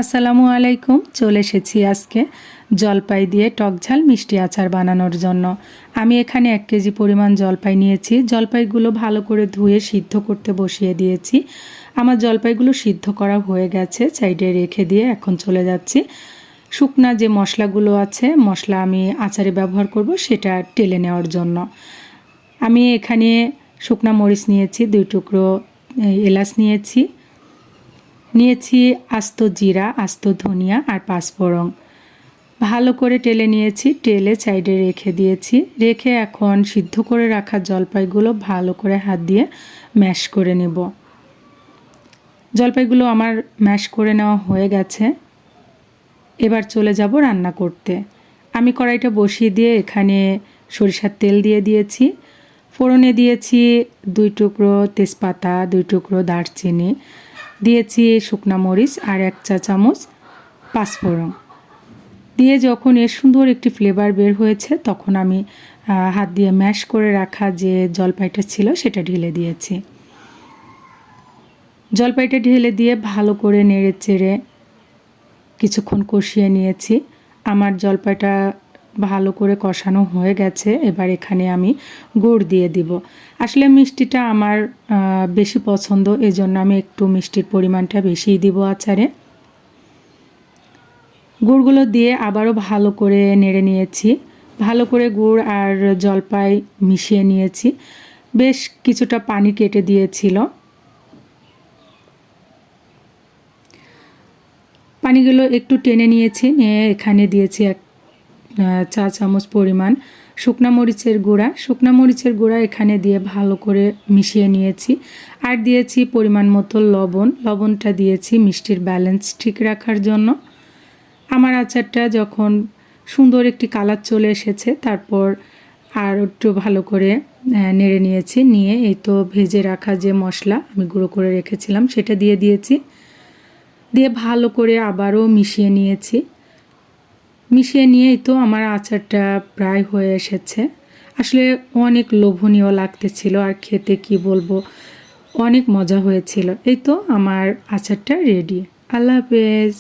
আসসালামু আলাইকুম। চলে এসেছি আজকে জলপাই দিয়ে টকঝাল মিষ্টি আচার বানানোর জন্য। আমি এখানে 1 কেজি পরিমাণ জলপাই নিয়েছি। জলপাইগুলো ভালো করে ধুয়ে সিদ্ধ করতে বসিয়ে দিয়েছি। আমার জলপাইগুলো সিদ্ধ করা হয়ে গেছে, সাইডে রেখে দিয়ে এখন চলে যাচ্ছি শুকনা যে মশলাগুলো আছে, মশলা আমি আচারে ব্যবহার করব সেটা টেলে নেওয়ার জন্য। আমি এখানে শুকনা মরিচ নিয়েছি, 2 টুকরো এলাচ নিয়েছি আস্ত জিরা, আস্ত ধনিয়া আর 5 ফোড়ন। ভালো করে টেলে নিয়েছি, টেলে সাইডে রেখে দিয়েছি। রেখে এখন সিদ্ধ করে রাখা জলপাইগুলো ভালো করে হাত দিয়ে ম্যাশ করে নেব। জলপাইগুলো আমার ম্যাশ করে নেওয়া হয়ে গেছে। এবার চলে যাব রান্না করতে। আমি কড়াইটা বসিয়ে দিয়ে এখানে সরিষার তেল দিয়ে দিয়েছি। ফোড়নে দিয়েছি 2 টুকরো তেজপাতা, 2 টুকরো দারচিনি, দিয়েছি শুকনা মরিচ আর 1 চা চামচ 5 ফোড়ন দিয়ে যখন এর সুন্দর একটি ফ্লেভার বের হয়েছে তখন আমি হাত দিয়ে ম্যাশ করে রাখা যে জলপাইটা ছিল সেটা ঢেলে দিয়েছি। জলপাইটা ঢেলে দিয়ে ভালো করে নেড়ে চেড়ে কিছুক্ষণ কষিয়ে নিয়েছি। আমার জলপাইটা ভালো করে কষানো হয়ে গেছে। এবার এখানে আমি গুড় দিয়ে দিব। আসলে মিষ্টিটা আমার বেশি পছন্দ, এজন্য আমি একটু মিষ্টির পরিমাণটা বেশিই দিব আচারে। গুড়গুলো দিয়ে আবারও ভালো করে নেড়ে নিয়েছি। ভালো করে গুড় আর জলপাই মিশিয়ে নিয়েছি। বেশ কিছুটা পানি কেটে দিয়েছিল। পানিগুলো একটু টেনে নিয়েছি, নিয়ে এখানে দিয়েছি 1 চা চামচ পরিমাণ শুকনা মরিচের গুঁড়া। শুকনা মরিচের গুঁড়া এখানে দিয়ে ভালো করে মিশিয়ে নিয়েছি। আর দিয়েছি পরিমাণ মতো লবণ। লবণটা দিয়েছি মিষ্টির ব্যালেন্স ঠিক রাখার জন্য। আমার আচারটা যখন সুন্দর একটি কালার চলে এসেছে তারপর আর একটু ভালো করে নেড়ে নিয়েছি। নিয়ে এই তো ভেজে রাখা যে মশলা আমি গুঁড়ো করে রেখেছিলাম সেটা দিয়ে দিয়েছি। দিয়ে ভালো করে আবারও মিশিয়ে নিয়েছি। মিশিয়ে নিয়েই তো আমার আচারটা প্রায় হয়ে এসেছে। আসলে অনেক লোভনীয় লাগতেছিল আর খেতে কি বলবো, অনেক মজা হয়েছিল। এই তো আমার আচারটা রেডি। আল্লাহ হাফেজ।